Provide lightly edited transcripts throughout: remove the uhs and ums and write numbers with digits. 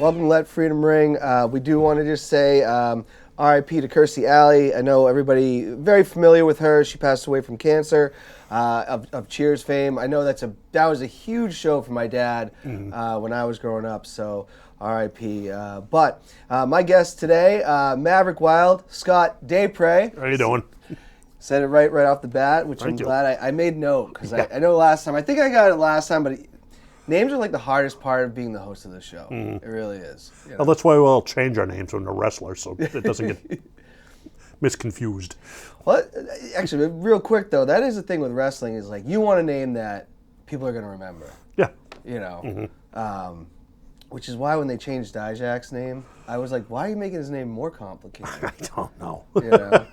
Welcome to Let Freedom Ring. We do want to just say R.I.P. to Kirstie Alley. I know everybody very familiar with her. She passed away from cancer of Cheers fame. I know that was a huge show for my dad when I was growing up. So R.I.P. But my guest today, Maverick Wild, Scott Despres. How you doing? Said it right off the bat, which I'm glad I made note because I know last time. I think I got it last time, but names are like the hardest part of being the host of the show. It really is. You know? Well, that's why we'll change our names when we're wrestlers, so it doesn't get misconfused. Well, actually, real quick though, that is the thing with wrestling is like you want a name that people are going to remember. Yeah. You know, which is why when they changed Dijak's name, I was like, why are you making his name more complicated? I don't know. You know,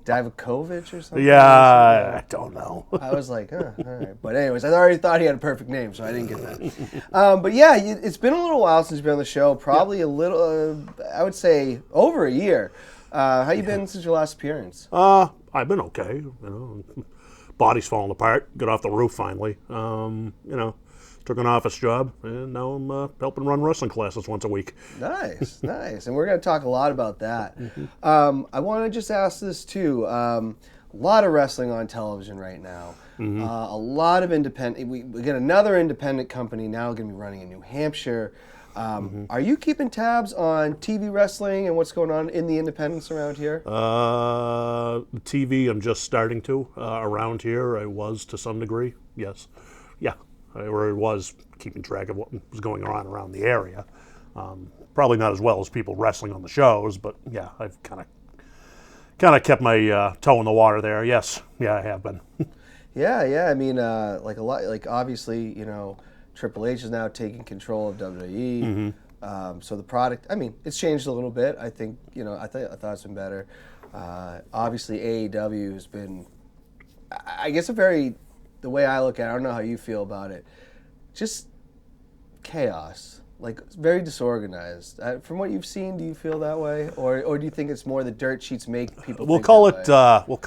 Divakovic or something. Yeah, I don't know. I was like, all right. But anyways, I already thought he had a perfect name, so I didn't get that. But yeah, it's been a little while since you've been on the show. Probably a little, I would say, over a year. How you been since your last appearance? I've been okay. You know, body's falling apart. Got off the roof finally. You know, took an office job, and now I'm helping run wrestling classes once a week. Nice. And we're going to talk a lot about that. I want to just ask this too. A lot of wrestling on television right now. A lot of independent. We get another independent company now going to be running in New Hampshire. Are you keeping tabs on TV wrestling and what's going on in the independents around here? TV, I'm just starting to. Around here, I was to some degree, yes. Yeah, I was keeping track of what was going on around the area. Probably not as well as people wrestling on the shows, but yeah, I've kind of kept my toe in the water there. Yes, yeah, I have been. Yeah. I mean, like a lot, like obviously, you know, Triple H is now taking control of WWE. So the product, I mean, it's changed a little bit. I think, you know, I thought it's been better. Obviously, AEW has been, I guess, the way I look at it, I don't know how you feel about it, just chaos. Like, very disorganized. From what you've seen, do you feel that way? Or do you think it's more the dirt sheets make people We'll clean it up. We'll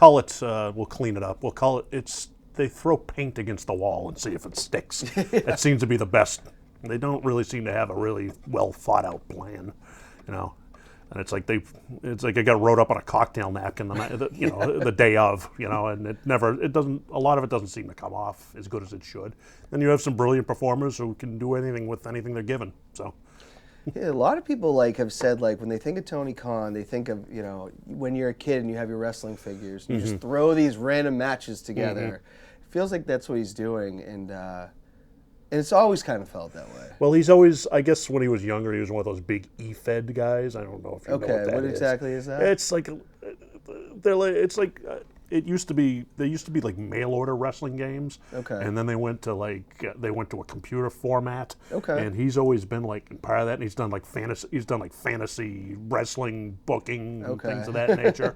call it, they throw paint against the wall and see if it sticks. That seems to be the best. They don't really seem to have a really well thought out plan, you know. And it's like it got wrote up on a cocktail napkin, the day of, you know, and a lot of it doesn't seem to come off as good as it should. And you have some brilliant performers who can do anything with anything they're given. So. Yeah, a lot of people have said when they think of Tony Khan, they think of, you know, when you're a kid and you have your wrestling figures, and you just throw these random matches together. It feels like that's what he's doing, and it's always kind of felt that way. Well, he's always, I guess when he was younger, he was one of those big E-Fed guys. I don't know if you know what that is. Okay, what exactly is that? It's like, it used to be, there used to be like mail order wrestling games. Okay. And then they went to a computer format. Okay. And he's always been part of that, and he's done fantasy wrestling booking and things of that nature.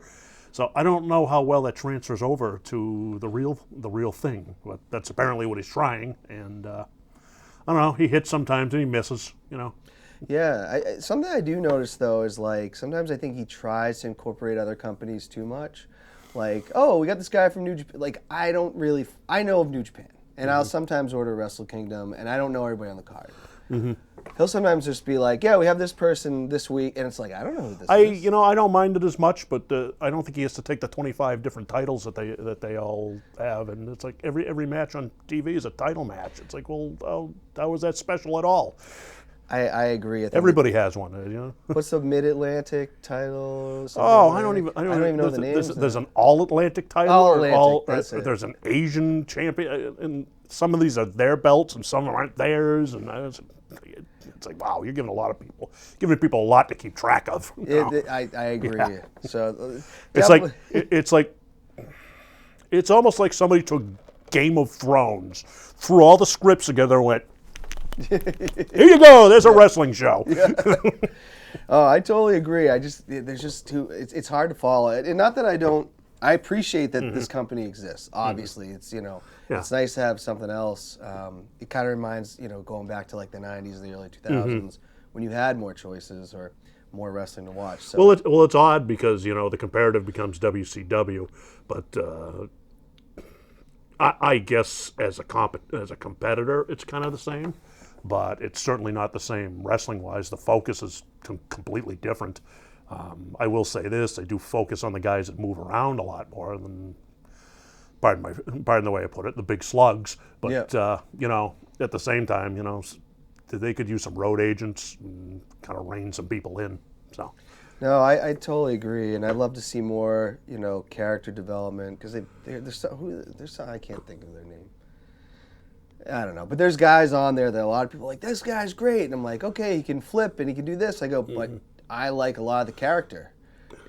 So I don't know how well that transfers over to the real thing, but that's apparently what he's trying. And I don't know, he hits sometimes and he misses, you know. Yeah, something I do notice though is sometimes I think he tries to incorporate other companies too much. Like, oh, we got this guy from New Japan. Like, I know of New Japan, and I'll sometimes order Wrestle Kingdom, and I don't know everybody on the card. He'll sometimes just be like, yeah, we have this person this week, and it's like, I don't know who this is. You know, I don't mind it as much, but I don't think he has to take the 25 different titles that they all have, and it's like every match on TV is a title match. It's like, well, how was that special at all? I agree. I think everybody has one, you know. What's the Mid-Atlantic title? I don't even know the names. There's an All-Atlantic title. All-Atlantic, there's an Asian champion, and some of these are their belts, and some aren't theirs, and it's like, wow, you're giving people a lot to keep track of. I agree. Yeah. So it's almost like somebody took Game of Thrones, threw all the scripts together, and went, here you go. There's a wrestling show. Yeah. Oh, I totally agree. There's just too. It's hard to follow it, and not that I don't. I appreciate that this company exists. Obviously, it's it's nice to have something else. It kind of reminds going back to the '90s, the early 2000s, when you had more choices or more wrestling to watch. So. Well, it's odd because the comparative becomes WCW, but I guess as a competitor, it's kind of the same. but it's certainly not the same wrestling-wise. The focus is completely different. I will say this: they do focus on the guys that move around a lot more than, pardon the way I put it, the big slugs. But you know, at the same time, you know, they could use some road agents and kind of rein some people in. So. No, I totally agree, and I'd love to see more, you know, character development, because there's some, I can't think of their name. I don't know, but there's guys on there that a lot of people are like, this guy's great, and I'm like, okay, he can flip and he can do this. I go, but I like a lot of the character.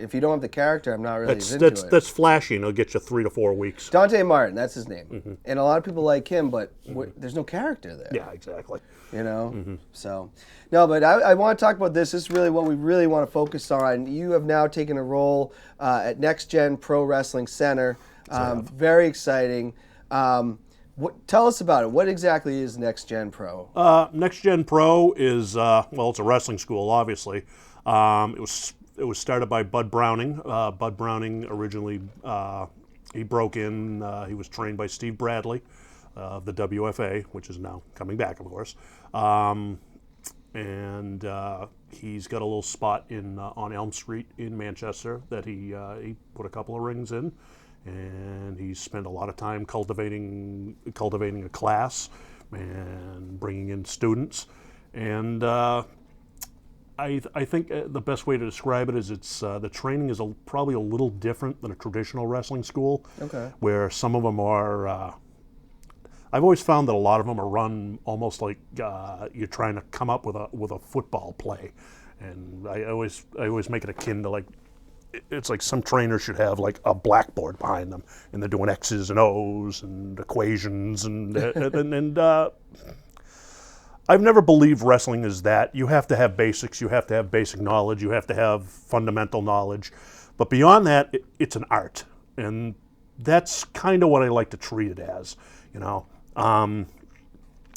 If you don't have the character, I'm not really into it. That's flashy, and it'll get you 3 to 4 weeks. Dante Martin, that's his name, and a lot of people like him, but there's no character there. Yeah, exactly. You know, so no, but I want to talk about this. This is really what we really want to focus on. You have now taken a role at Next Gen Pro Wrestling Center. Very exciting. Tell us about it. What exactly is Next Gen Pro? Next Gen Pro is well, it's a wrestling school, obviously. It was started by Bud Browning. Bud Browning originally he broke in. He was trained by Steve Bradley of the WFA, which is now coming back, of course. And he's got a little spot in on Elm Street in Manchester that he put a couple of rings in, and he spent a lot of time cultivating a class and bringing in students. And I think the best way to describe it is it's the training is probably a little different than a traditional wrestling school. Okay. Where some of them are. I've always found that a lot of them are run almost like you're trying to come up with a football play, and I always make it akin to like it's like some trainers should have like a blackboard behind them, and they're doing X's and O's and equations and I've never believed wrestling is that. You have to have basics, you have to have basic knowledge, you have to have fundamental knowledge, but beyond that, it's an art, and that's kind of what I like to treat it as, you know.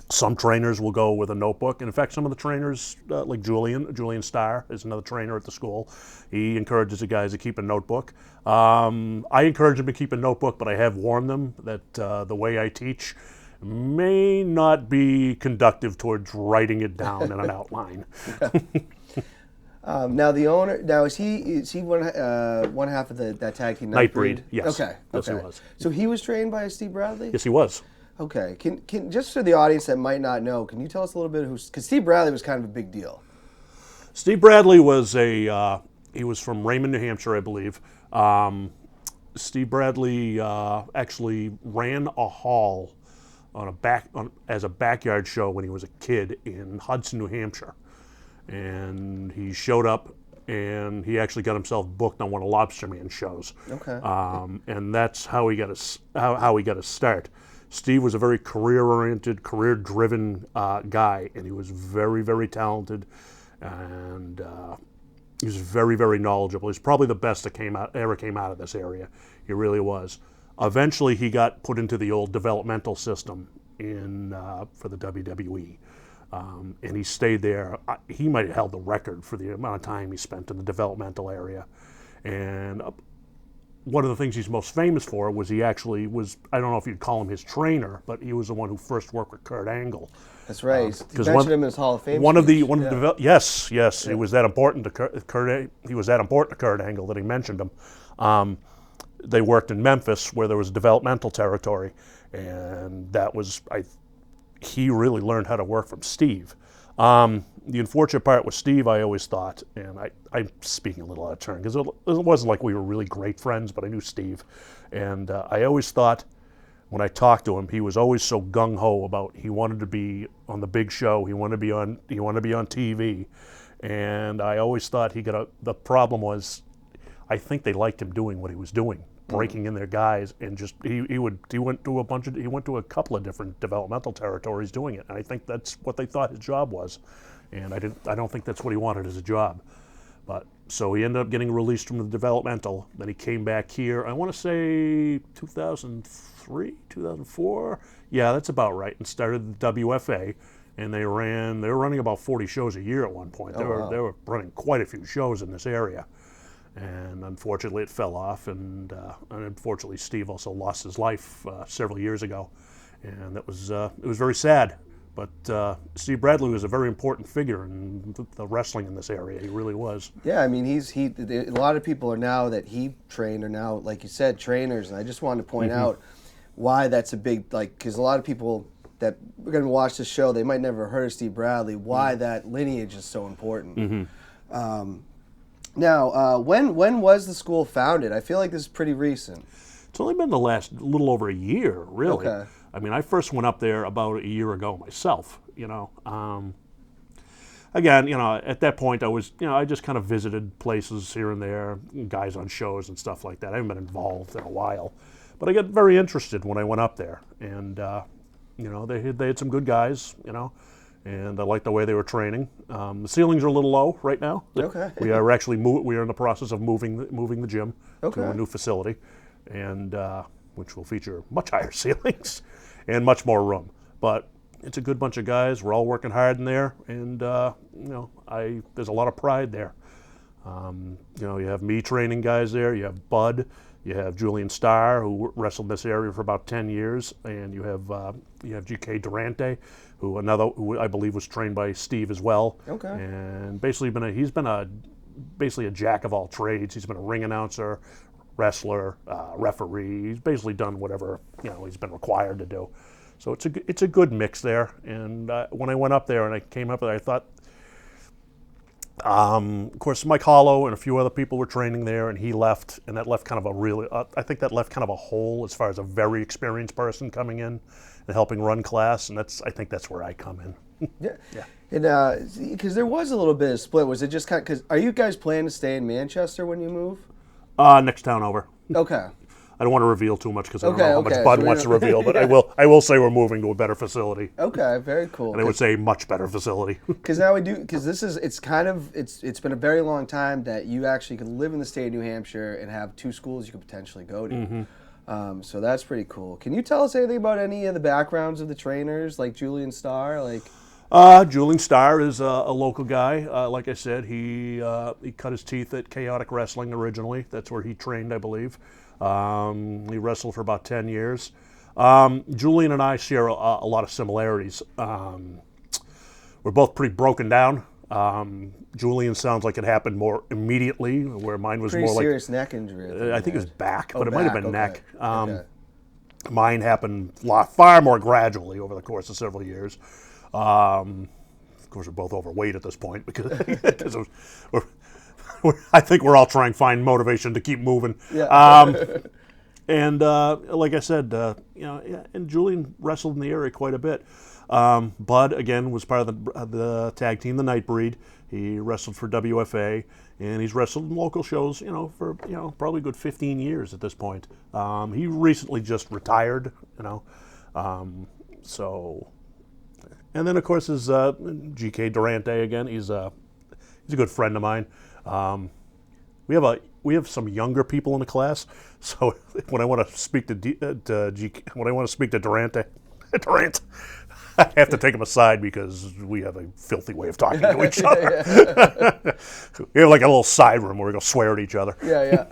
Some trainers will go with a notebook, and in fact, some of the trainers, like Julian Starr is another trainer at the school. He encourages the guys to keep a notebook. I encourage them to keep a notebook, but I have warned them that the way I teach may not be conductive towards writing it down in an outline. Now the owner. Now is he one half of that tag team? Nightbreed, yes. Okay. Yes, he was. So he was trained by Steve Bradley. Yes, he was. Okay. Can just for the audience that might not know, can you tell us a little bit because Steve Bradley was kind of a big deal. Steve Bradley was he was from Raymond, New Hampshire, I believe. Steve Bradley actually ran a hall as a backyard show when he was a kid in Hudson, New Hampshire, and he showed up and he actually got himself booked on one of Lobster Man's shows. Okay. And that's how he got his start. Steve was a very career-oriented, career-driven guy, and he was very, very talented, and he was very, very knowledgeable. He's probably the best that ever came out of this area. He really was. Eventually, he got put into the old developmental system for the WWE, and he stayed there. He might have held the record for the amount of time he spent in the developmental area, and one of the things he's most famous for was he actually was, I don't know if you'd call him his trainer, but he was the one who first worked with Kurt Angle. That's right. He mentioned him in his Hall of Fame. Yes, he was that important to Kurt. He was that important to Kurt Angle that he mentioned him. They worked in Memphis where there was developmental territory, and that was he really learned how to work from Steve. The unfortunate part with Steve, I always thought, and I'm speaking a little out of turn, because it wasn't like we were really great friends, but I knew Steve. And I always thought, when I talked to him, he was always so gung-ho about he wanted to be on the big show, he wanted to be on TV. And I always thought the problem was, I think they liked him doing what he was doing, breaking in their guys, and just he went to a couple of different developmental territories doing it, and I think that's what they thought his job was, and I don't think that's what he wanted as a job. But so he ended up getting released from the developmental. Then he came back here. I want to say 2003, 2004. Yeah, that's about right. And started the WFA, and they were running about 40 shows a year at one point. They were running quite a few shows in this area. And unfortunately, it fell off, and unfortunately, Steve also lost his life several years ago, and it was very sad. But Steve Bradley was a very important figure in the wrestling in this area. He really was. Yeah, I mean, a lot of people are now that he trained are now, like you said, trainers. And I just wanted to point out why that's a big, because a lot of people that are going to watch this show, they might never have heard of Steve Bradley, why that lineage is so important. Now, when was the school founded? I feel like this is pretty recent. It's only been the last little over a year, really. Okay. I mean, I first went up there about a year ago myself, Again, at that point I was, I just kind of visited places here and there, guys on shows and stuff like that. I haven't been involved in a while. But I got very interested when I went up there. And, they had some good guys, and I liked the way they were training. The ceilings are a little low right now. Okay. We are actually we are in the process of moving the gym Okay. to a new facility, and which will feature much higher ceilings and much more room. But it's a good bunch of guys. We're all working hard in there, and there's a lot of pride there. You have me training guys there. You have Bud. You have Julian Starr, who wrestled in this area for about 10 years, and you have GK Durante, who I believe was trained by Steve as well. Okay. And basically he's been basically a jack of all trades. He's been a ring announcer, wrestler, referee. He's basically done whatever he's been required to do. So it's a good mix there. And when I went up there and I came up there, I thought, of course, Mike Hollow and a few other people were training there, and he left, and that left kind of I think that left kind of a hole as far as a very experienced person coming in and helping run class, and I think that's where I come in. Yeah. And because there was a little bit of split, was it just kind of, because are you guys planning to stay in Manchester when you move? Next town over. Okay. I don't want to reveal too much because I don't know how much Okay. Bud wants to reveal, but I will say we're moving to a better facility. Okay, very cool. And I would say much better facility. Because it's been a very long time that you actually can live in the state of New Hampshire and have two schools you could potentially go to. So that's pretty cool. Can you tell us anything about any of the backgrounds of the trainers, like Julian Starr? Julian Starr is a local guy. Like I said, he cut his teeth at Chaotic Wrestling originally. That's where he trained, I believe. He wrestled for about 10 years. Julian and I share a lot of similarities. We're both pretty broken down. Julian sounds like it happened more immediately, where mine was Pretty more serious neck injury. I think it was back, but it might have been okay. neck. Mine happened far more gradually over the course of several years. Of course, we're both overweight at this point because I think we're all trying to find motivation to keep moving. Yeah. And like I said, and Julian wrestled in the area quite a bit. Bud, again, was part of the tag team, the Nightbreed. He wrestled for WFA, and he's wrestled in local shows, for probably a good 15 years at this point. He recently just retired, so. And then, of course, is GK Durante again. He's a good friend of mine. We have some younger people in the class, so when I want to speak to Durante, I have to take him aside because we have a filthy way of talking to each other. We have like a little side room where we go swear at each other. Yeah.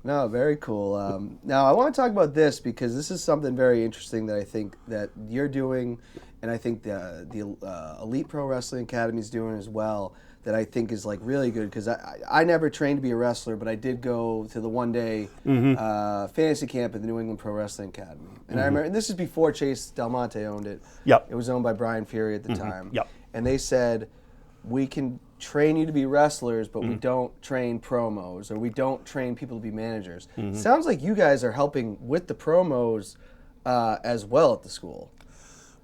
No, very cool. Now, I want to talk about this because this is something very interesting that I think that you're doing, and I think the Elite Pro Wrestling Academy is doing as well, that I think is like really good, because I never trained to be a wrestler, but I did go to the one-day fantasy camp at the New England Pro Wrestling Academy. And I remember, and this is before Chase Del Monte owned it. Yep. It was owned by Brian Fury at the time. Yep. And they said, we can train you to be wrestlers, but we don't train promos, or we don't train people to be managers. Sounds like you guys are helping with the promos as well at the school.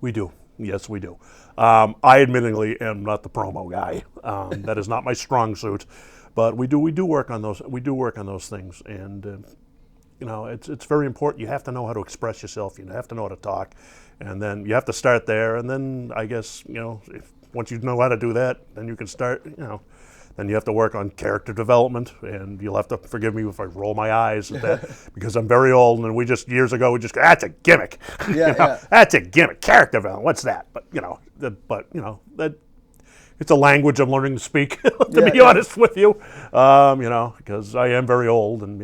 We do. Yes, we do. I admittedly am not the promo guy. That is not my strong suit, but we do work on those. We do work on those things, and it's very important. You have to know how to express yourself. You have to know how to talk, and then you have to start there. And then I guess once you know how to do that, then you can start. Then you have to work on character development, and you'll have to forgive me if I roll my eyes at that because I'm very old, and years ago we just go, that's a gimmick. Yeah. That's a gimmick. Character development. What's that? But that it's a language I'm learning to speak. To be honest with you, because I am very old, and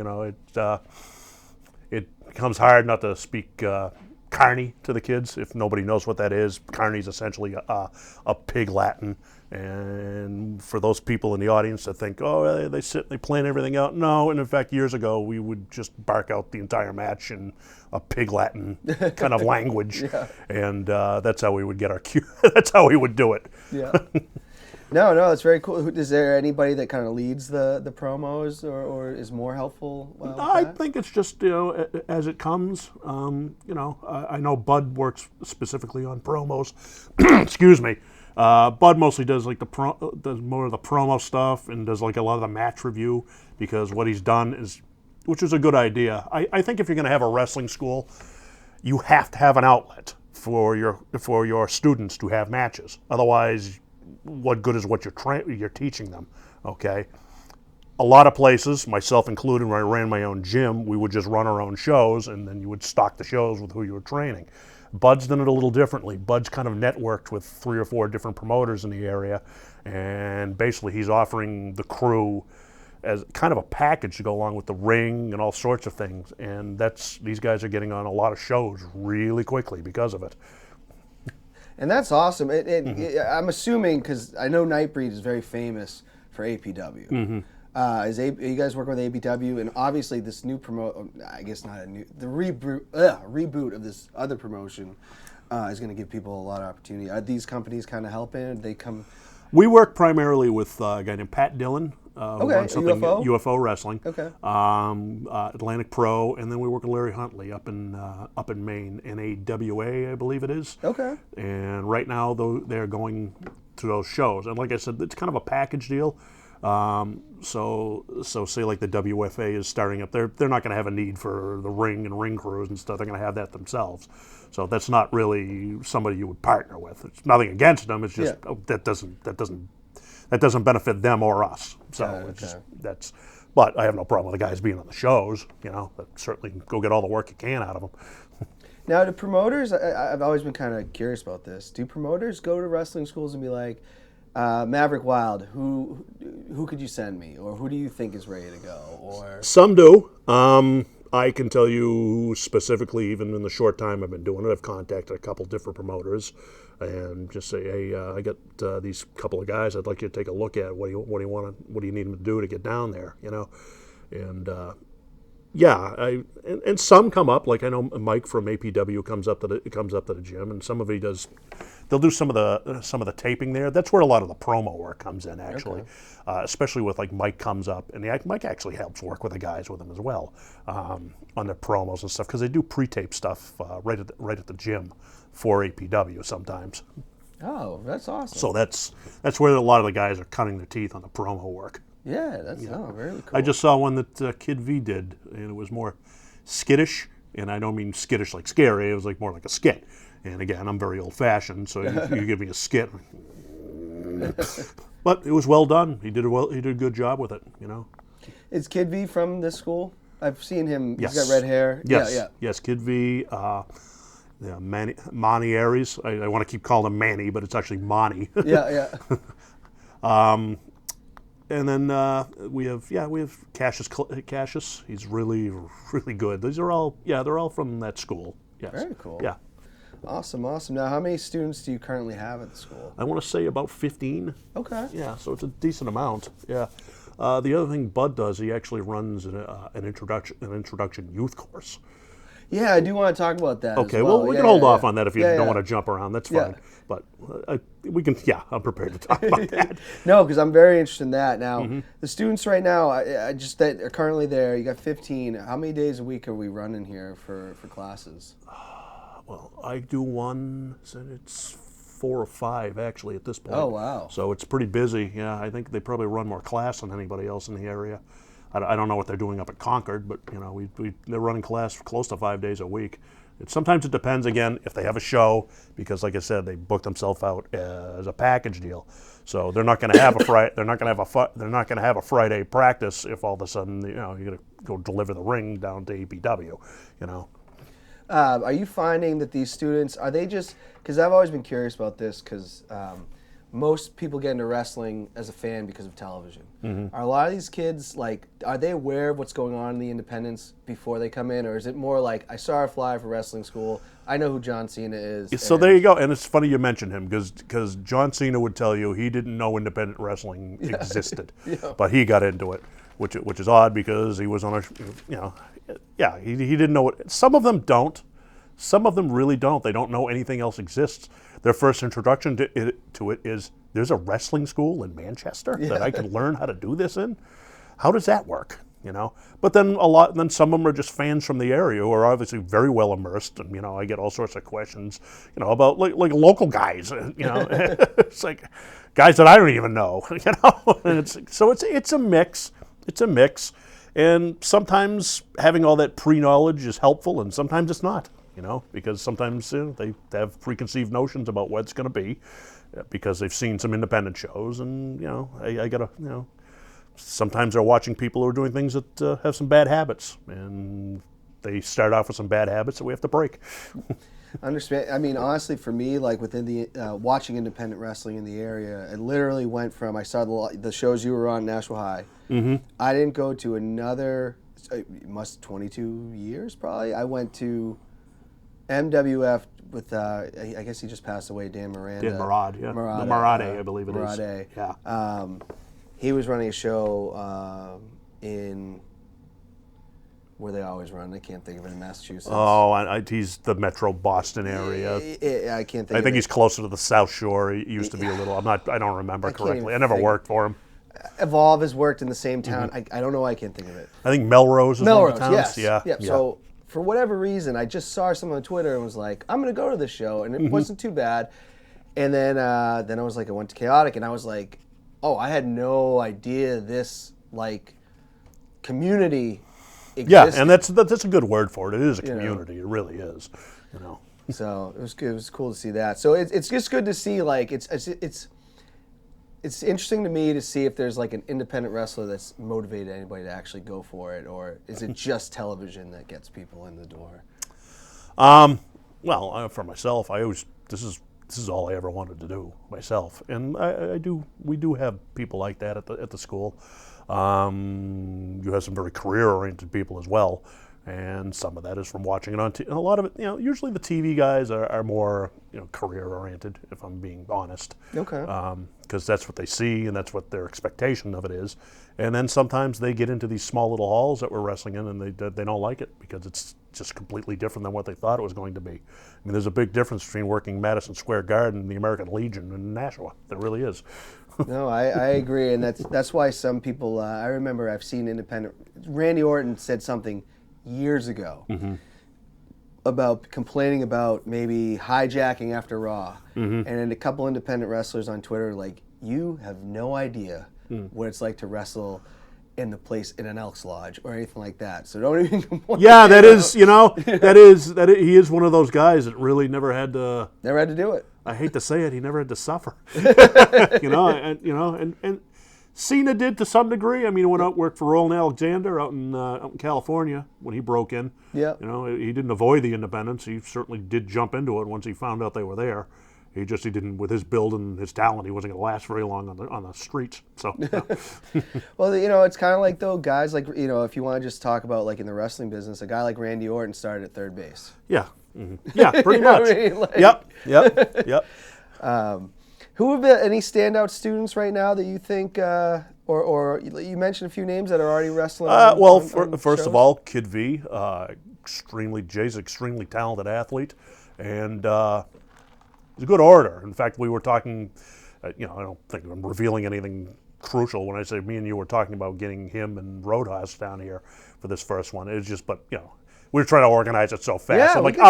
it becomes hard not to speak carny to the kids. If nobody knows what that is, carny is essentially a pig Latin. And for those people in the audience that think, oh, they sit, they plan everything out. No, and in fact, years ago, we would just bark out the entire match in a pig Latin kind of language. Yeah. And that's how we would get our cue. That's how we would do it. Yeah. No, it's very cool. Is there anybody that kind of leads the promos or is more helpful? I think it's just, as it comes. I know Bud works specifically on promos. Excuse me. Bud mostly does like does more of the promo stuff and does like a lot of the match review, because what he's done is, which is a good idea. I think if you're going to have a wrestling school, you have to have an outlet for your students to have matches. Otherwise, what good is what you're teaching them? Okay. A lot of places, myself included, when I ran my own gym, we would just run our own shows, and then you would stock the shows with who you were training. Bud's done it a little differently. Bud's kind of networked with 3 or 4 different promoters in the area, and basically he's offering the crew as kind of a package to go along with the ring and all sorts of things. And these guys are getting on a lot of shows really quickly because of it. And that's awesome. I'm assuming, because I know Nightbreed is very famous for APW. Mm-hmm. You guys working with APW, and obviously this new I guess not a new, the reboot of this other promotion is going to give people a lot of opportunity. Are these companies kind of helping? They come. We work primarily with a guy named Pat Dillon, who runs something UFO Wrestling. Okay. Atlantic Pro, and then we work with Larry Huntley up in Maine, NAWA, I believe it is. Okay. And right now, they're going to those shows, and like I said, it's kind of a package deal. So say like the WFA is starting up, they're not going to have a need for the ring and ring crews and stuff. They're going to have that themselves. So that's not really somebody you would partner with. It's nothing against them. It's just that doesn't benefit them or us. So but I have no problem with the guys being on the shows. But certainly go get all the work you can out of them. Now, do promoters? I've always been kind of curious about this. Do promoters go to wrestling schools and be like, Maverick Wild, who could you send me, or who do you think is ready to go? Or some do. I can tell you specifically, even in the short time I've been doing it, I've contacted a couple different promoters and just say, hey, I got these couple of guys I'd like you to take a look at. What do you need them to do to get down there? And and some come up. Like I know Mike from APW comes up to the gym, and some of he does. They'll do some of the taping there. That's where a lot of the promo work comes in, actually, especially with like Mike comes up, and Mike actually helps work with the guys with him as well on their promos and stuff, because they do pre-tape stuff right at the gym for APW sometimes. Oh, that's awesome. So that's where a lot of the guys are cutting their teeth on the promo work. Yeah, that's very cool. I just saw one that Kid V did, and it was more skittish, and I don't mean skittish like scary. It was like more like a skit. And again, I'm very old-fashioned, so you give me a skit. But it was well done. He did a good job with it. Is Kid V from this school? I've seen him. Yes. He's got red hair. Yes. Yes, Kid V. Manny Aries. I want to keep calling him Manny, but it's actually Monty. Yeah. And then we have Cassius. He's really, really good. These are all, they're all from that school. Yes. Very cool. Yeah. Awesome. Now, how many students do you currently have at the school? I want to say about 15. Okay. Yeah, so it's a decent amount. Yeah. The other thing Bud does, he actually runs an introduction youth course. Yeah, I do want to talk about that. Okay, as well. We can hold off on that if you don't want to jump around. That's fine. Yeah. But we can. Yeah, I'm prepared to talk about that. No, because I'm very interested in that. Now, the students right now, that are currently there, you got 15. How many days a week are we running here for classes? Well, I do one, so it's 4 or 5 actually at this point. Oh, wow. So it's pretty busy. Yeah, I think they probably run more class than anybody else in the area. I don't know what they're doing up at Concord, but they're running class close to 5 days a week. Sometimes it depends again if they have a show, because like I said, they book themselves out as a package deal. So they're not going to have they're not going to have a Friday practice if all of a sudden you're going to go deliver the ring down to APW. Are you finding that these students, are they just, because I've always been curious about this, because most people get into wrestling as a fan because of television. Mm-hmm. Are a lot of these kids, like, are they aware of what's going on in the independents before they come in? Or is it more like, I saw a flyer for wrestling school, I know who John Cena is. So there you go. And it's funny you mentioned him because John Cena would tell you he didn't know independent wrestling existed. Yeah. But he got into it, which is odd because he was on he didn't know it. Some of them don't. Some of them really don't. They don't know anything else exists. Their first introduction to it is, there's a wrestling school in Manchester that I can learn how to do this in? How does that work? But then some of them are just fans from the area who are obviously very well immersed, and I get all sorts of questions, about like local guys, it's like guys that I don't even know, and it's a mix. It's a mix, and sometimes having all that pre-knowledge is helpful, and sometimes it's not, because sometimes they have preconceived notions about what it's going to be, because they've seen some independent shows, and I gotta sometimes they're watching people who are doing things that have some bad habits, and they start off with some bad habits that we have to break. Understand. I mean, honestly, for me, like within the watching independent wrestling in the area, it literally went from I saw the shows you were on, Nashville High. Mm-hmm. I didn't go to another. It must 22 years probably. I went to MWF with I guess he just passed away, Dan Miranda. Dan Murad, yeah. Murade, I believe it is. Murade. Yeah. He was running a show in where they always run. I can't think of it, in Massachusetts. Oh, he's the Metro Boston area. I can't think. I think he's closer to the South Shore. He used to be a little. I don't remember correctly. I never worked for him. Evolve has worked in the same town. Mm-hmm. I don't know why I can't think of it. I think Melrose is one of the towns. Yes. Yeah. So for whatever reason, I just saw someone on Twitter and was like, I'm going to go to this show, and it wasn't too bad. And then I was like, I went to Chaotic, and I was like, oh, I had no idea this like community existed. Yeah, and that's a good word for it. It is a community. It really is. So it was good. It was cool to see that. So it's just good to see, like, it's interesting to me to see if there's like an independent wrestler that's motivated anybody to actually go for it, or is it just television that gets people in the door? Well, for myself, this is all I ever wanted to do myself, and we do have people like that at the school. You have some very career-oriented people as well, and some of that is from watching it on TV. And a lot of it, usually the TV guys are more, career-oriented, if I'm being honest. Okay. Because that's what they see, and that's what their expectation of it is. And then sometimes they get into these small little halls that we're wrestling in, and they don't like it because it's just completely different than what they thought it was going to be. I mean, there's a big difference between working Madison Square Garden and the American Legion in Nashua. There really is. No, I agree, and that's why some people. I remember I've seen independent. Randy Orton said something years ago about complaining about maybe hijacking after Raw, and then a couple independent wrestlers on Twitter were like, you have no idea what it's like to wrestle in the place in an Elks Lodge or anything like that. So don't even complain. Yeah, that is, he is one of those guys that really never had to do it. I hate to say it, he never had to suffer. And Cena did to some degree. I mean, he went out and worked for Roland Alexander out in California when he broke in. Yeah. He didn't avoid the independents. He certainly did jump into it once he found out they were there. He didn't, with his build and his talent, he wasn't going to last very long on the streets. So, Well, it's kind of like, though, guys like, if you want to just talk about, like, in the wrestling business, a guy like Randy Orton started at third base. Yeah. Mm-hmm. Yeah, pretty much. What I mean? Like, Yep. Who have been any standout students right now that you think, or you mentioned a few names that are already wrestling? First of all, Kid V, Jay's an extremely talented athlete, and he's a good orator. In fact, we were talking, I don't think I'm revealing anything crucial when I say me and you were talking about getting him and Roadhouse down here for this first one. It's just, we were trying to organize it so fast. Yeah, I'm like, I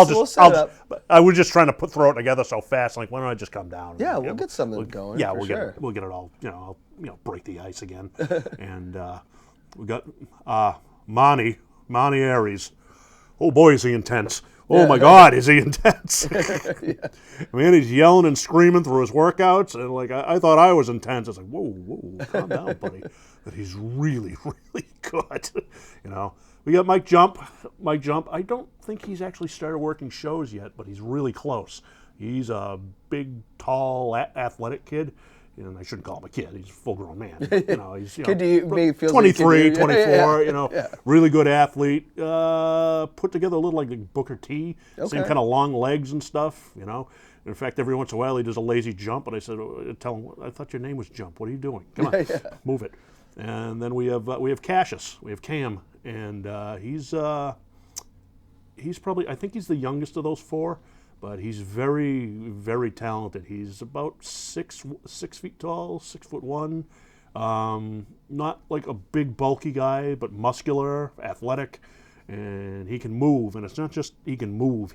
was just trying to throw it together so fast. I'm like, why don't I just come down? Yeah, we'll get something going. Yeah, we'll get it all. I'll break the ice again. And we got Monty Aries. Oh boy, is he intense! Oh my God, is he intense? Man, he's yelling and screaming through his workouts, and like I thought I was intense. I was like, whoa, calm down, buddy. But he's really, really good. We got Mike Jump. I don't think he's actually started working shows yet, but he's really close. He's a big, tall, athletic kid, and I shouldn't call him a kid. He's a full-grown man. But, he's Kid to you, maybe feels 23, like 24. Yeah. Really good athlete. Put together a little like Booker T. Okay. Same kind of long legs and stuff. In fact, every once in a while he does a lazy jump, and I said, "Tell him, I thought your name was Jump. What are you doing? Come on, move it." And then we have Cassius. We have Cam, and he's probably, I think he's the youngest of those four, but he's very, very talented. He's about 6 feet tall, 6'1". Not like a big bulky guy, but muscular, athletic, and he can move. And it's not just he can move.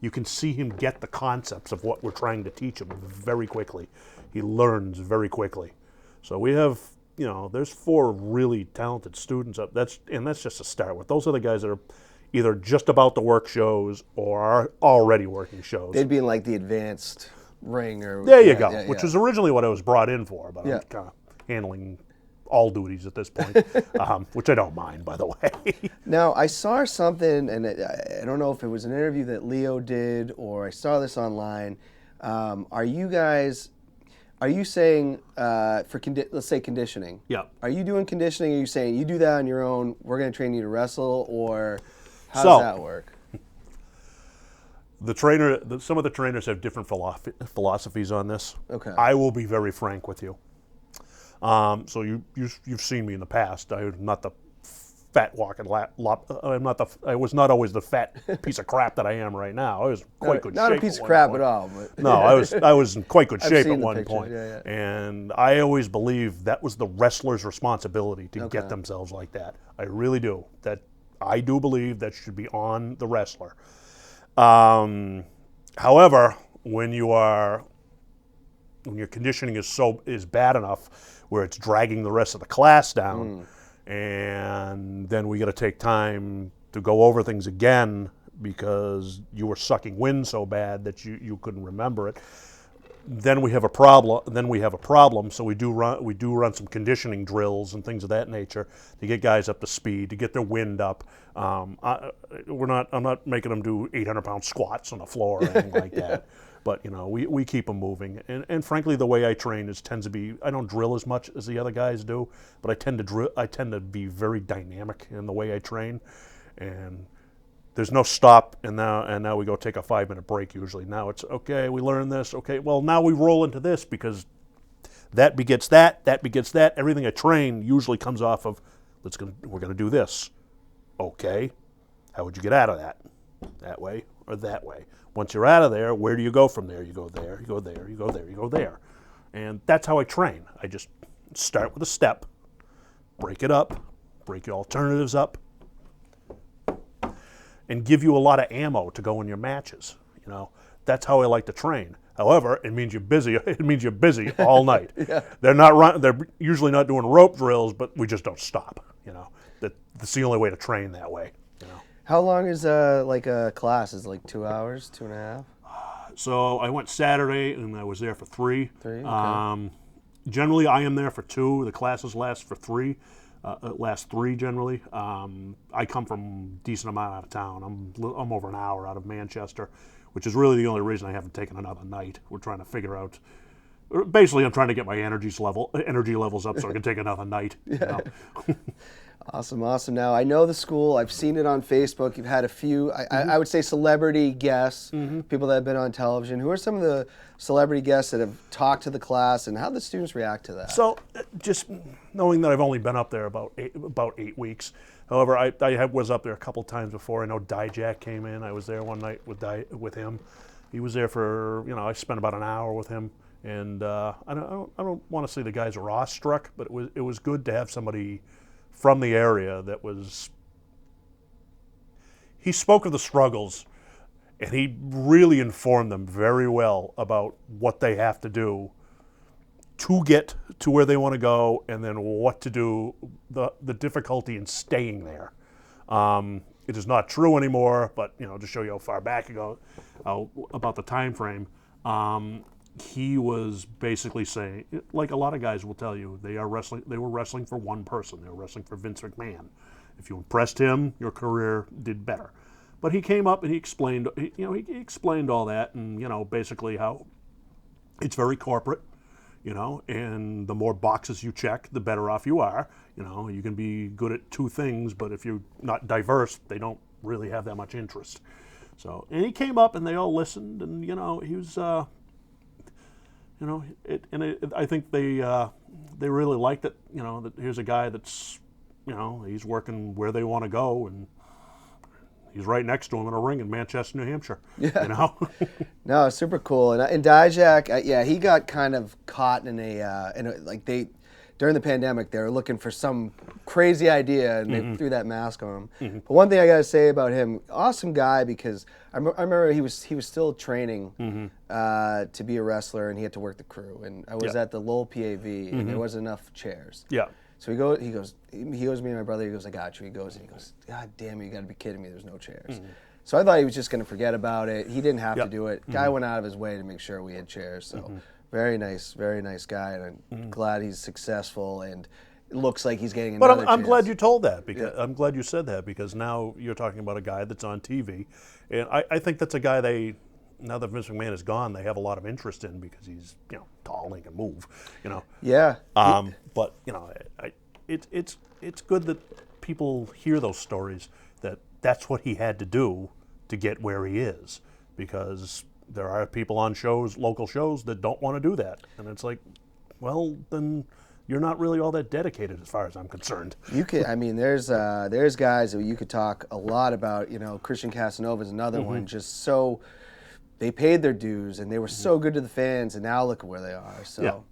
You can see him get the concepts of what we're trying to teach him very quickly. He learns very quickly. So we have, there's 4 really talented students up. That's just a start with. Those are the guys that are either just about to work shows or are already working shows. They'd be in like the advanced ring or... There you go, which was originally what I was brought in for, but I'm kind of handling all duties at this point, which I don't mind, by the way. Now, I saw something, and I don't know if it was an interview that Leo did or I saw this online. Are you saying, let's say conditioning? Yeah. Are you doing conditioning? Are you saying you do that on your own, we're going to train you to wrestle, or how does that work? Some of the trainers have different philosophies on this. Okay. I will be very frank with you. So you've seen me in the past. I'm not the fat walking I was not always the fat piece of crap that I am right now. I was quite good shape. Not a piece of crap at all. But no, I was in quite good shape at one pictures. point. Yeah. And I always believed that was the wrestler's responsibility to get themselves like that. I really do. I do believe that should be on the wrestler. However, when your conditioning is bad enough where it's dragging the rest of the class down, and then we got to take time to go over things again because you were sucking wind so bad that you couldn't remember it. Then we have a problem. So we do run some conditioning drills and things of that nature to get guys up to speed, to get their wind up. I'm not making them do 800-pound squats on the floor or anything like that. But we keep them moving. And frankly, the way I train tends to be, I don't drill as much as the other guys do, but I tend to be very dynamic in the way I train. And there's no stop, and now we go take a 5-minute break usually. Now it's, okay, we learn this, okay, well, now we roll into this because that begets that begets that. Everything I train usually comes off of, we're going to do this. Okay, how would you get out of that? That way or that way? Once you're out of there, where do you go from there? You go there, you go there, you go there, you go there. And that's how I train. I just start with a step, break it up, break your alternatives up, and give you a lot of ammo to go in your matches. That's how I like to train. However, it means you're busy. It means you're busy all night. They're usually not doing rope drills, but we just don't stop. That's the only way to train that way. How long is like a class? Is it like 2 hours, 2.5? So I went Saturday and I was there for 3. 3. Okay. Generally, I am there for 2. The classes last for 3. Last 3 generally. I come from a decent amount out of town. I'm over an hour out of Manchester, which is really the only reason I haven't taken another night. We're trying to figure out. Basically, I'm trying to get my energy levels up so I can take another night. Awesome. Now, I know the school. I've seen it on Facebook. You've had a few, I would say, celebrity guests, people that have been on television. Who are some of the celebrity guests that have talked to the class, and how do the students react to that? So, just knowing that I've only been up there about 8 weeks. However, I was up there a couple times before. I know Dijak came in. I was there one night with him. He was there for, I spent about an hour with him. And I don't want to say the guys were awestruck, but it was good to have somebody from the area that was. He spoke of the struggles, and he really informed them very well about what they have to do to get to where they want to go, and then what to do, the difficulty in staying there. It is not true anymore, but to show you how far back ago, about the time frame. He was basically saying, like a lot of guys will tell you, they were wrestling for one person. They were wrestling for Vince McMahon. If you impressed him, your career did better. But he came up and he explained, he explained all that, and basically how it's very corporate. you know, and the more boxes you check, the better off you are. You know, you can be good at two things, but if you're not diverse, they don't really have that much interest. So, and he came up and they all listened, and, you know, he was, you know, I think they really liked it, you know, that here's a guy that's, you know, he's working where they want to go, and he's right next to him in a ring in Manchester, New Hampshire. Yeah. You know? No, super cool. And Dijak, yeah, he got kind of caught in like during the pandemic, they were looking for some crazy idea, and they threw that mask on him. But one thing I got to say about him, awesome guy, because I remember he was still training to be a wrestler, and he had to work the crew. And I was at the Lowell PAV, and there wasn't enough chairs. Yeah. So he goes, me and my brother, he goes, I got you. He goes, God damn it, you got to be kidding me, there's no chairs. So I thought he was just going to forget about it. He didn't have to do it. Guy went out of his way to make sure we had chairs. So very nice guy, and I'm glad he's successful, and it looks like he's getting another But I'm chance. glad you told that, because I'm glad you said that, because now you're talking about a guy that's on TV, and I think that's a guy now that Vince McMahon is gone, they have a lot of interest in, because he's, you know, tall and can move, you know. Yeah. But, you know, it's good that people hear those stories, that's what he had to do to get where he is, because there are people on shows, local shows, that don't want to do that. And it's like, well, then you're not really all that dedicated as far as I'm concerned. You could, I mean, there's guys that you could talk a lot about. You know, Christian Casanova's another one. Just so they paid their dues, and they were so good to the fans, and now look at where they are. So,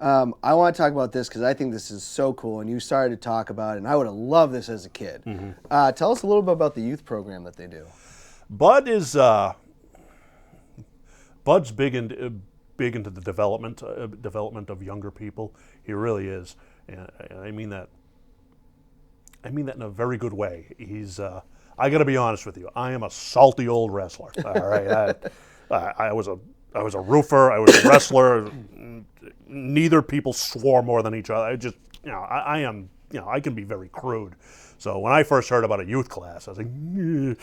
I want to talk about this because I think this is so cool, and you started to talk about it, and I would have loved this as a kid. Tell us a little bit about the youth program that they do. Bud's big into the development of younger people. He really is, and I mean that in a very good way. He's. I got to be honest with you. I am a salty old wrestler. All right, I was a roofer. I was a wrestler. Neither people swore more than each other. I just, you know, I am, you know, I can be very crude. So when I first heard about a youth class, I was like, and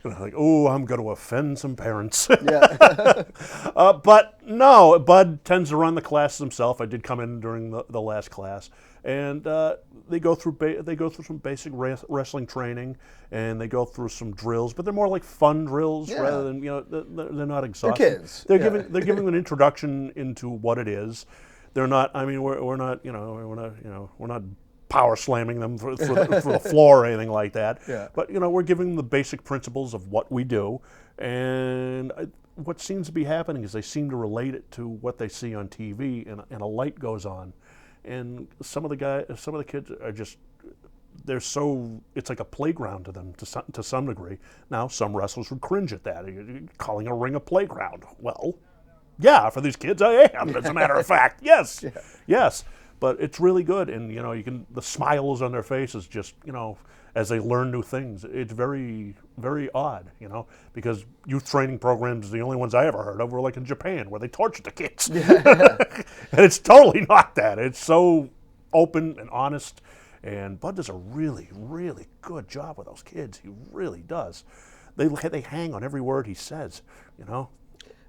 I was like, oh, I'm going to offend some parents. Yeah. But no, Bud tends to run the classes himself. I did come in during the last class, and they go through some basic wrestling training, and they go through some drills, but they're more like fun drills rather than, you know, they're not exhaustive. They're kids. They're giving them an introduction into what it is. They're not. I mean, we're not. You know, we're not power slamming them for the floor or anything like that. Yeah. But, you know, we're giving them the basic principles of what we do, and what seems to be happening is they seem to relate it to what they see on TV, and a light goes on, and some of the kids are just, it's like a playground to them to some degree. Now, some wrestlers would cringe at that. You're calling a ring a playground. Well, yeah, for these kids, I am. As a matter of fact, yes, yes. But it's really good, and, you know, the smiles on their faces just, you know, as they learn new things. It's very, very odd, you know, because youth training programs, the only ones I ever heard of were like in Japan, where they tortured the kids. And it's totally not that. It's so open and honest, and Bud does a really, really good job with those kids. He really does. They hang on every word he says, you know.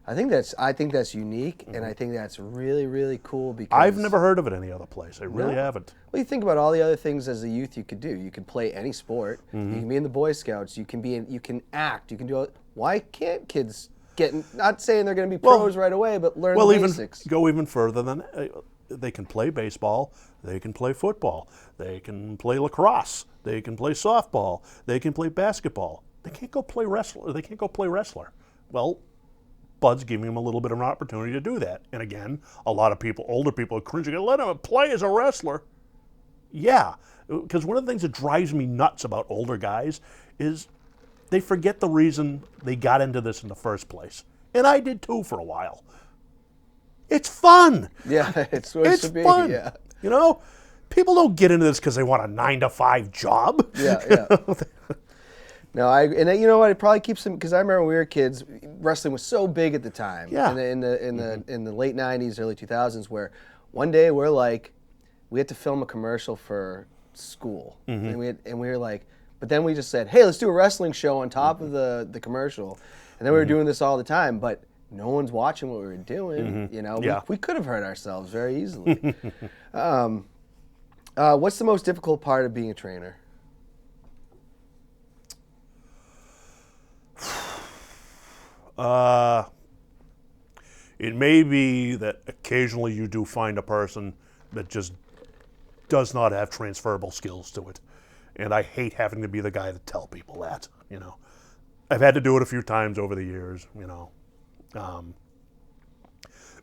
I think that's unique, and I think that's really, really cool, because I've never heard of it any other place. I really haven't. Well, you think about all the other things as a youth you could do. You could play any sport. You can be in the Boy Scouts. You can act. You can do all. Why can't kids get? Not saying they're going to be pros right away, but learn the basics. Go even further than they can play baseball. They can play football. They can play lacrosse. They can play softball. They can play basketball. They can't go play wrestler. They can't go play wrestler. Well, Bud's giving him a little bit of an opportunity to do that. And again, a lot of people, older people, are cringing. Let him play as a wrestler. Yeah, because one of the things that drives me nuts about older guys is they forget the reason they got into this in the first place. And I did too for a while. It's fun. Yeah, it's what it should be. Fun. Yeah. You know, people don't get into this because they want a 9-to-5 job. Yeah. No, and you know what? It probably keeps them, because I remember when we were kids, wrestling was so big at the time. Yeah. In the late '90s, early 2000s, where one day we had to film a commercial for school, and we were like, but then we just said, hey, let's do a wrestling show on top of the commercial, and then we were doing this all the time. But no one's watching what we were doing. You know, Yeah. we could have hurt ourselves very easily. What's the most difficult part of being a trainer? It may be that occasionally you do find a person that just does not have transferable skills to it. And I hate having to be the guy to tell people that, you know. I've had to do it a few times over the years, you know.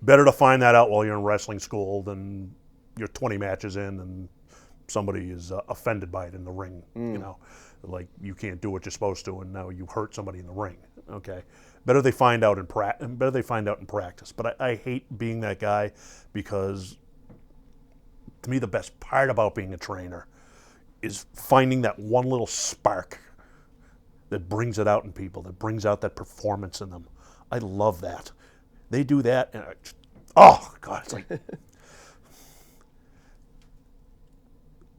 Better to find that out while you're in wrestling school than you're 20 matches in and somebody is offended by it in the ring, you know. Like, you can't do what you're supposed to, and now you hurt somebody in the ring, okay? Better they find out in practice. But I hate being that guy because, to me, the best part about being a trainer is finding that one little spark that brings it out in people, that brings out that performance in them. I love that. They do that, and oh God,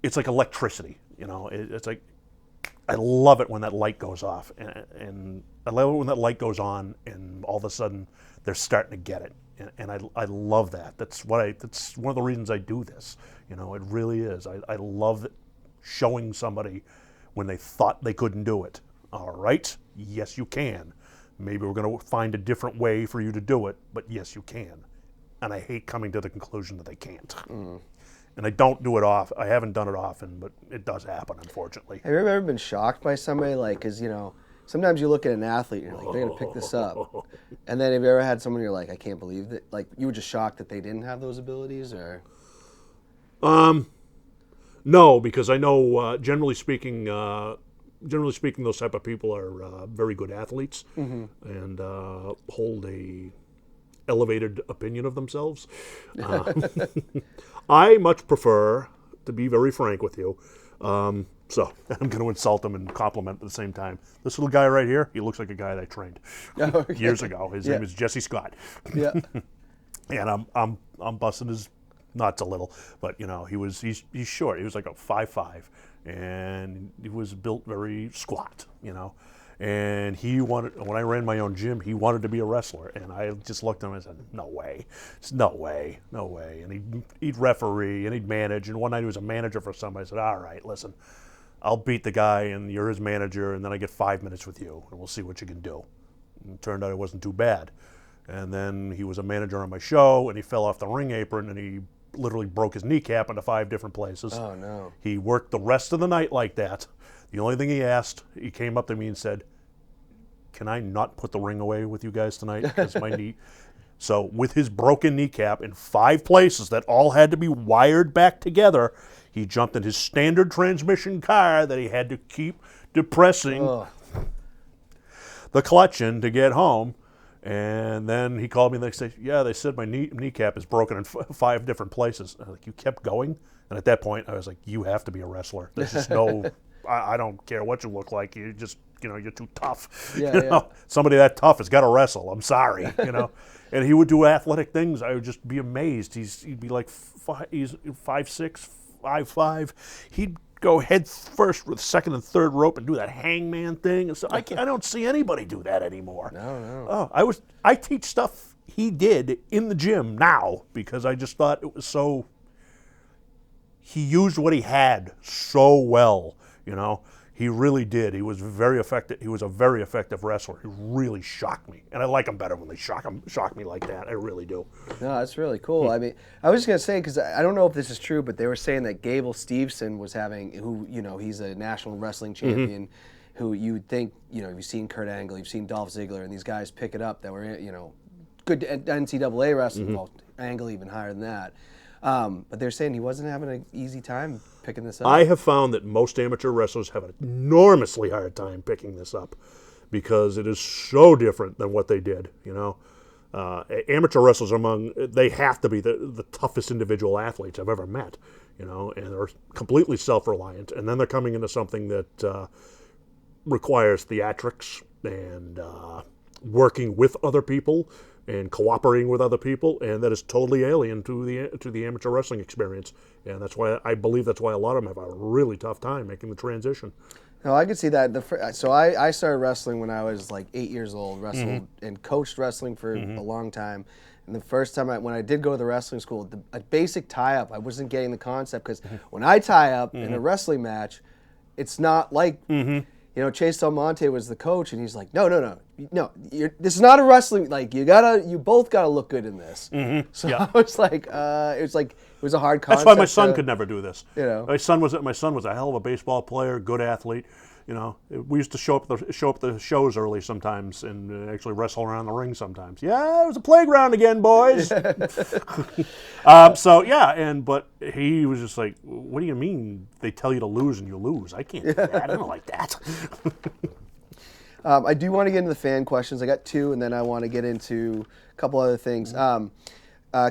it's like electricity. You know, it's like I love it when that light goes off, and I love it when that light goes on, and all of a sudden they're starting to get it, and I love that. That's one of the reasons I do this. You know, it really is. I love it, showing somebody when they thought they couldn't do it. All right, yes you can. Maybe we're going to find a different way for you to do it, but yes you can. And I hate coming to the conclusion that they can't. And I don't do it I haven't done it often, but it does happen, unfortunately. Have you ever been shocked by somebody? Like, because, you know, sometimes you look at an athlete and you're like, they're going to pick this up. And then have you ever had someone you're like, I can't believe that? Like, you were just shocked that they didn't have those abilities, or? No, because I know, generally speaking, those type of people are very good athletes and hold a elevated opinion of themselves. I much prefer, to be very frank with you, so I'm going to insult him and compliment at the same time. This little guy right here, he looks like a guy that I trained years ago. His name is Jesse Scott. Yeah. And I'm busting his nuts a little, but you know, he's short. He was like a 5'5", and he was built very squat, you know. And when I ran my own gym, he wanted to be a wrestler, and I just looked at him and said, no way, no way. And he'd referee and he'd manage. And one night he was a manager for somebody. I said, all right, listen, I'll beat the guy, and you're his manager, and then I get 5 minutes with you, and we'll see what you can do. And it turned out it wasn't too bad. And then he was a manager on my show, and he fell off the ring apron, and he literally broke his kneecap into 5 different places. Oh, no. He worked the rest of the night like that. The only thing he came up to me and said, can I not put the ring away with you guys tonight? Because my knee. So with his broken kneecap in 5 places that all had to be wired back together, he jumped in his standard transmission car that he had to keep depressing the clutch in to get home. And then he called me the next day. Yeah, they said my kneecap is broken in 5 different places. I was like, you kept going? And at that point, I was like, you have to be a wrestler. There's just no, I don't care what you look like. You just, you know, you're too tough. Yeah, you know? Somebody that tough has got to wrestle. I'm sorry, you know. And he would do athletic things. I would just be amazed. He'd be like, he's 5'6", 5'5". He'd go head first with second and third rope and do that hangman thing. And so I don't see anybody do that anymore. No. Oh, I teach stuff he did in the gym now because I just thought it was so. He used what he had so well, you know. He really did. He was very effective. He was a very effective wrestler. He really shocked me, and I like him better when they shock me like that. I really do. No, that's really cool. I mean, I was just gonna say, because I don't know if this is true, but they were saying that Gable Steveson was who, you know, he's a national wrestling champion, who you would think, you know, you've seen Kurt Angle, you've seen Dolph Ziggler, and these guys pick it up that were, you know, good NCAA wrestling. Well, Angle even higher than that. But they're saying he wasn't having an easy time picking this up. I have found that most amateur wrestlers have an enormously hard time picking this up because it is so different than what they did, you know. Amateur wrestlers they have to be the toughest individual athletes I've ever met, you know, and they're completely self-reliant. And then they're coming into something that requires theatrics and working with other people and cooperating with other people, and that is totally alien to the amateur wrestling experience. And I believe that's why a lot of them have a really tough time making the transition. No, I could see that. So I started wrestling when I was like 8 years old, wrestled and coached wrestling for a long time. And the first time when I did go to the wrestling school, a basic tie-up, I wasn't getting the concept because when I tie up in a wrestling match, it's not like, Chase Del Monte was the coach, and he's like, no, this is not a wrestling, like, you both gotta look good in this. So I was like, it was a hard concept. That's why my son could never do this. You know. My son was a hell of a baseball player, good athlete. We used to show up at the shows early sometimes and actually wrestle around the ring sometimes. Yeah, it was a playground again, boys. But he was just like, what do you mean they tell you to lose and you lose? I can't do that. I don't like that. I do want to get into the fan questions. I got two, and then I want to get into a couple other things.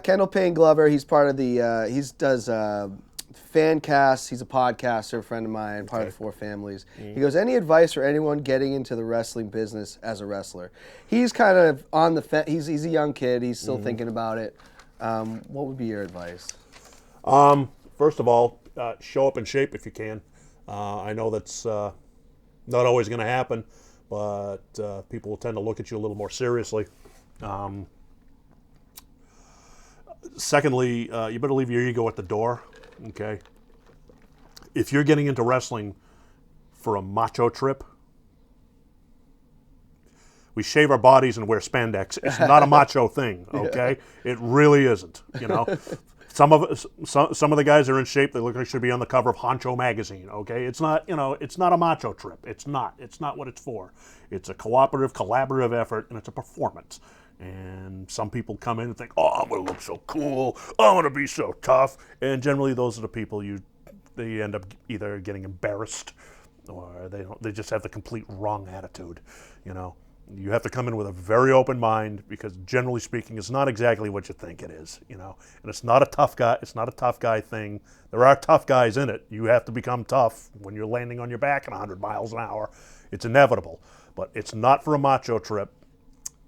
Kendall Payne Glover, he's part of the, he does fan casts. He's a podcaster, a friend of mine, part of the Four Families. He goes, any advice for anyone getting into the wrestling business as a wrestler? He's kind of on the fence. He's a young kid. He's still thinking about it. What would be your advice? First of all, show up in shape if you can. I know that's not always going to happen, but people will tend to look at you a little more seriously. Secondly, you better leave your ego at the door, okay? If you're getting into wrestling for a macho trip, we shave our bodies and wear spandex. It's not a macho thing, okay? It really isn't, Some of the guys are in shape. They look like they should be on the cover of Honcho magazine. Okay, it's not it's not a macho trip. It's not what it's for. It's a collaborative effort, and it's a performance. And some people come in and think, oh, I'm gonna look so cool. I'm gonna be so tough. And generally, those are the people they end up either getting embarrassed, or they just have the complete wrong attitude. You have to come in with a very open mind, because generally speaking, it's not exactly what you think it is, and it's not a tough guy. It's not a tough guy thing. There are tough guys in it. You have to become tough when you're landing on your back at 100 miles an hour. It's inevitable, but it's not for a macho trip.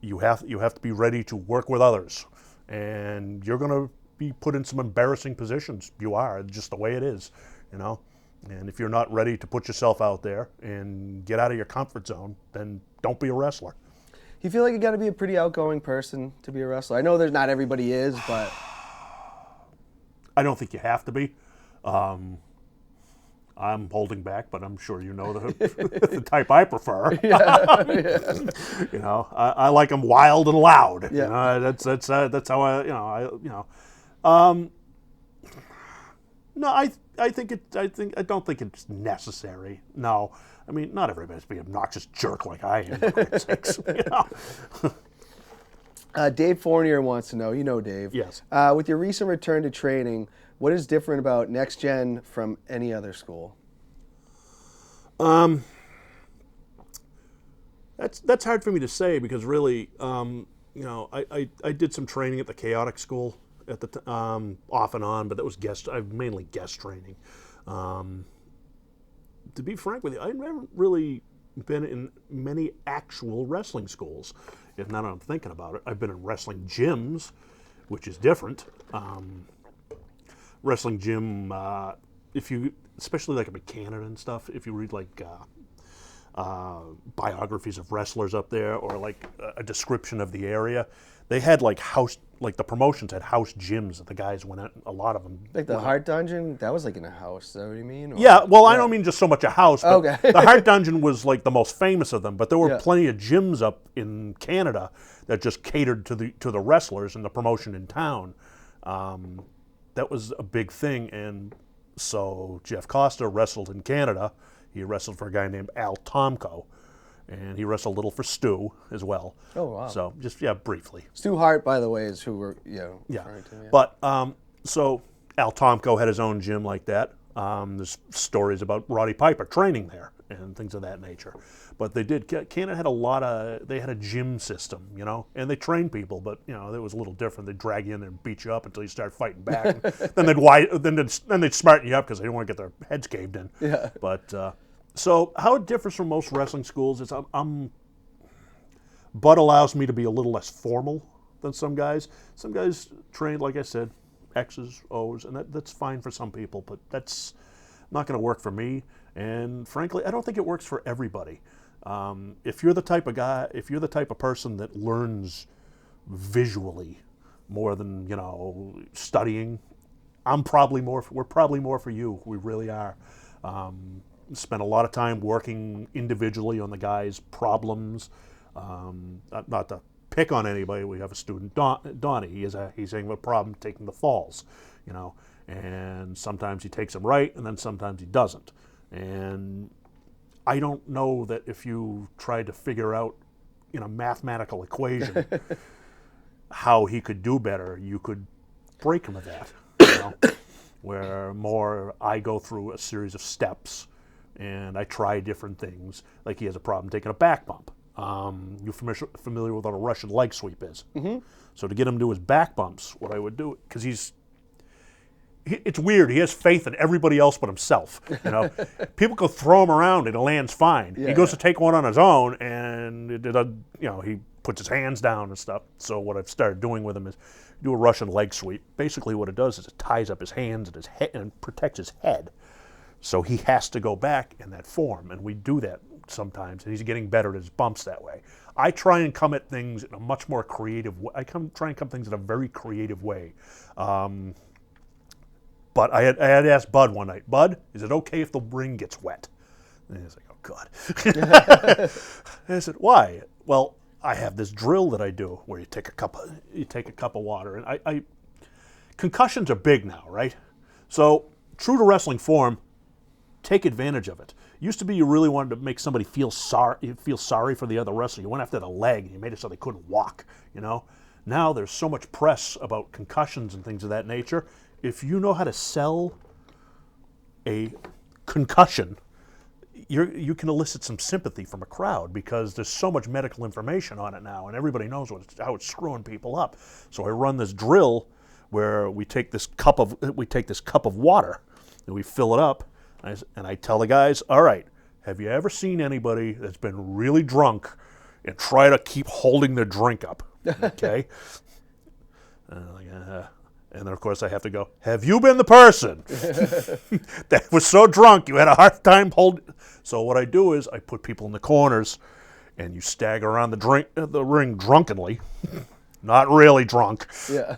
You have to be ready to work with others, and you're going to be put in some embarrassing positions. You are, just the way it is, And if you're not ready to put yourself out there and get out of your comfort zone, then don't be a wrestler. You feel like you got to be a pretty outgoing person to be a wrestler? I know there's not everybody is, but I don't think you have to be. I'm holding back, but I'm sure you know the type I prefer. I like them wild and loud. Yeah. That's how No, I don't think it's necessary. No, I mean, not everybody's be an obnoxious jerk like I am. For Christ's sakes, Dave Fournier wants to know. You know Dave. Yes. With your recent return to training, what is different about Next Gen from any other school? That's hard for me to say, because really, I did some training at the Chaotic School at the off and on, but that was I've mainly guest training. To be frank with you, I haven't really been in many actual wrestling schools. If now that I'm thinking about it, I've been in wrestling gyms, which is different. Wrestling gym, especially like up in Canada and stuff, if you read like biographies of wrestlers up there, or like a description of the area, they had like the promotions had house gyms that the guys went at. A lot of them, like the Heart Dungeon, that was like in a house. Is that what you mean? Or? Yeah, well, I don't mean just so much a house, but okay. The Heart Dungeon was like the most famous of them. But there were plenty of gyms up in Canada that just catered to the wrestlers and the promotion in town. That was a big thing, and so Jeff Costa wrestled in Canada. He wrestled for a guy named Al Tomko, and he wrestled a little for Stu as well. Oh, wow. So just, briefly. Stu Hart, by the way, is who we're, referring to. Yeah. But, so Al Tomko had his own gym like that. There's stories about Roddy Piper training there and things of that nature. But Canada had they had a gym system, and they trained people, but, it was a little different. They'd drag you in there and beat you up until you start fighting back. then they'd smarten you up because they didn't want to get their heads caved in. Yeah. But, so how it differs from most wrestling schools is Bud allows me to be a little less formal than some guys. Some guys trained, like I said, X's, O's, and that's fine for some people, but that's not going to work for me. And frankly, I don't think it works for everybody. If you're the type of person that learns visually more than studying, we're probably more for you. We really are. Spent a lot of time working individually on the guy's problems. Not to pick on anybody. We have a student, Donnie. He's having a problem taking the falls, and sometimes he takes them right, and then sometimes he doesn't. And I don't know that if you tried to figure out in a mathematical equation how he could do better, you could break him of that. Where more I go through a series of steps and I try different things. Like he has a problem taking a back bump. You're familiar with what a Russian leg sweep is. Mm-hmm. So to get him to do his back bumps, what I would do, because it's weird. He has faith in everybody else but himself. People go throw him around and it lands fine. Yeah, he goes to take one on his own, and he puts his hands down and stuff. So what I've started doing with him is do a Russian leg sweep. Basically, what it does is it ties up his hands and his head and protects his head. So he has to go back in that form, and we do that sometimes, and he's getting better at his bumps that way. I try and come at things in a much more creative way. Try and come at things in a very creative way. But I had asked Bud one night, Bud, is it okay if the ring gets wet? And he's like, oh, God. And I said, why? Well, I have this drill that I do where you take a cup of water. And concussions are big now, right? So true to wrestling form, take advantage of it. Used to be you really wanted to make somebody feel sorry for the other wrestler. You went after the leg and you made it so they couldn't walk, Now there's so much press about concussions and things of that nature. If you know how to sell a concussion, you can elicit some sympathy from a crowd because there's so much medical information on it now, and everybody knows how it's screwing people up. So I run this drill where we take this cup of water and we fill it up, and I tell the guys, all right, have you ever seen anybody that's been really drunk and try to keep holding their drink up? Okay. And then, of course, I have to go, have you been the person that was so drunk you had a hard time holding? So what I do is I put people in the corners, and you stagger around the ring drunkenly, not really drunk. Yeah.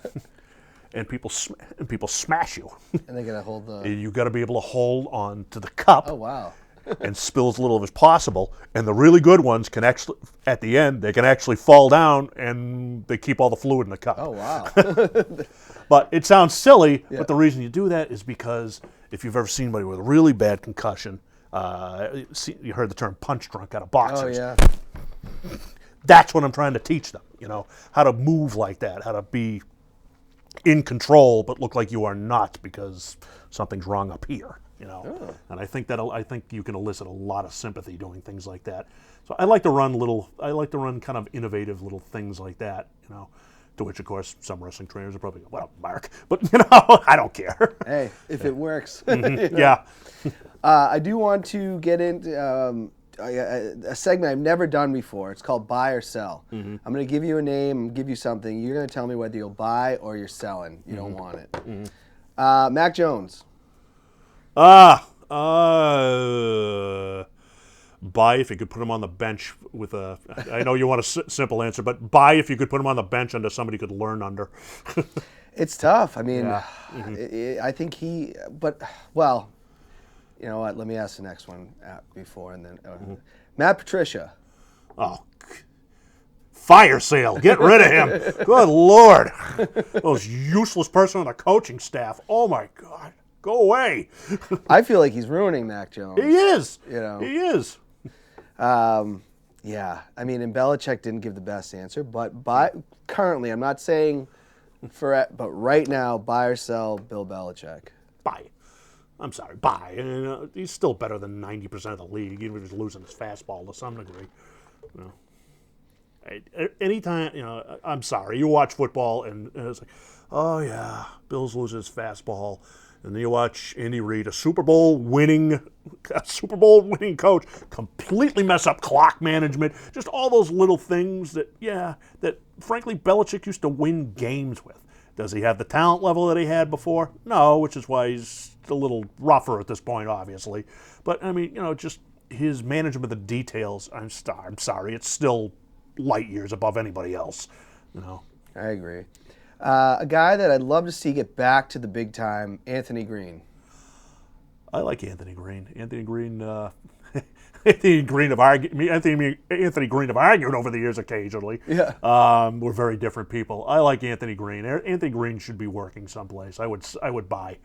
And people smash you. And they gotta hold the. You got to be able to hold on to the cup. Oh wow. And spill as little of as possible. And the really good ones can actually, at the end, they can actually fall down and they keep all the fluid in the cup. Oh wow. But it sounds silly, Yeah. but the reason you do that is because if you've ever seen anybody with a really bad concussion, you heard the term punch drunk out of boxers. Oh yeah. That's what I'm trying to teach them, how to move like that, how to be in control but look like you are not because something's wrong up here. Oh. And I think you can elicit a lot of sympathy doing things like that. So I like to run kind of innovative little things like that, to which of course some wrestling trainers are probably going, well, Mark, but I don't care. Hey, if it works. Yeah. I do want to get into a segment I've never done before. It's called Buy or Sell. Mm-hmm. I'm going to give you a name, give you something. You're going to tell me whether you'll buy or you're selling. You don't want it. Mm-hmm. Mac Jones. Buy if you could put him on the bench with a. I know you want a simple answer, but buy if you could put him on the bench under somebody could learn under. It's tough. I mean, Yeah. Mm-hmm. I think well, you know what? Let me ask the next one before and then. Mm-hmm. Matt Patricia. Oh, fire sale. Get rid of him. Good Lord. Most useless person on the coaching staff. Oh, my God. Go away. I feel like he's ruining Mac Jones. He is. He is. Yeah. I mean, and Belichick didn't give the best answer, but currently, I'm not saying but right now, buy or sell Bill Belichick. Buy. I'm sorry, buy. And, he's still better than 90% of the league, even if he's losing his fastball to some degree. Anytime, I'm sorry, you watch football and it's like, oh yeah, Bill's losing his fastball. And then you watch Andy Reid, a Super Bowl winning coach, completely mess up clock management, just all those little things that frankly Belichick used to win games with. Does he have the talent level that he had before? No, which is why he's a little rougher at this point, obviously. But, I mean, just his management of the details, I'm sorry, it's still light years above anybody else, I agree. A guy that I'd love to see get back to the big time, Anthony Green. I like Anthony Green. Anthony Green Anthony Green have argued over the years occasionally. Yeah. We're very different people. I like Anthony Green. Anthony Green should be working someplace. I would buy.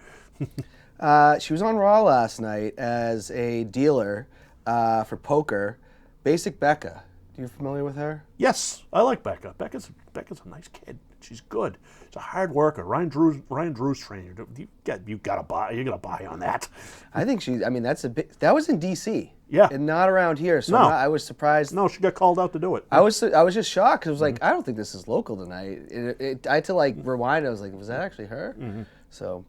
She was on Raw last night as a dealer for poker. Basic Becca. Are you familiar with her? Yes, I like Becca. Becca's a nice kid. She's good. She's a hard worker. Ryan Drew's trainer. You gotta buy on that. I think that was in D.C. Yeah. And not around here. So No. I was surprised. No, she got called out to do it. I was just shocked because I was like, I don't think this is local tonight. I had to rewind. I was like, was that actually her? Mm-hmm. So,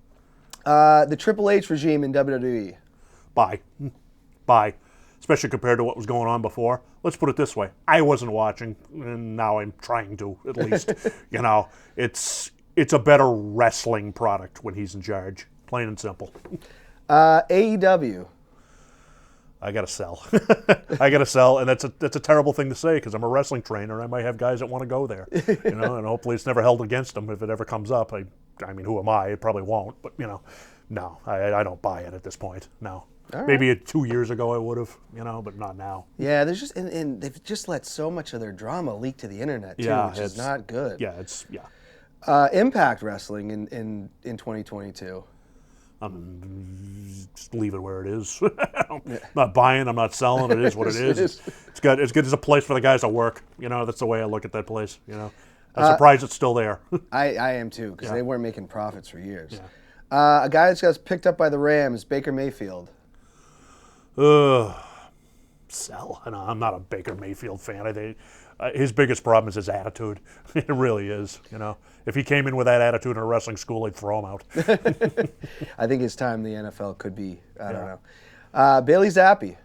the Triple H regime in WWE. Buy. Especially compared to what was going on before. Let's put it this way. I wasn't watching, and now I'm trying to, at least. It's a better wrestling product when he's in charge. Plain and simple. AEW. I gotta sell. I gotta sell, and that's a terrible thing to say because I'm a wrestling trainer. I might have guys that want to go there, and hopefully it's never held against them if it ever comes up. I mean, who am I? It probably won't, but no, I don't buy it at this point. No. All right. Maybe 2 years ago I would have, but not now. Yeah, there's just and they've just let so much of their drama leak to the internet too, which is not good. Yeah, Impact Wrestling in 2022. Just leave it where it is. I'm not buying. I'm not selling. It is what it is. It's good. It's good as a place for the guys to work. That's the way I look at that place. I'm surprised it's still there. I am too because they weren't making profits for years. Yeah. A guy that got picked up by the Rams, Baker Mayfield. Sell. I'm not a Baker Mayfield fan. I think his biggest problem is his attitude. It really is. If he came in with that attitude in a wrestling school, they'd throw him out. I think his time in the NFL could be. I don't know. Bailey Zappi.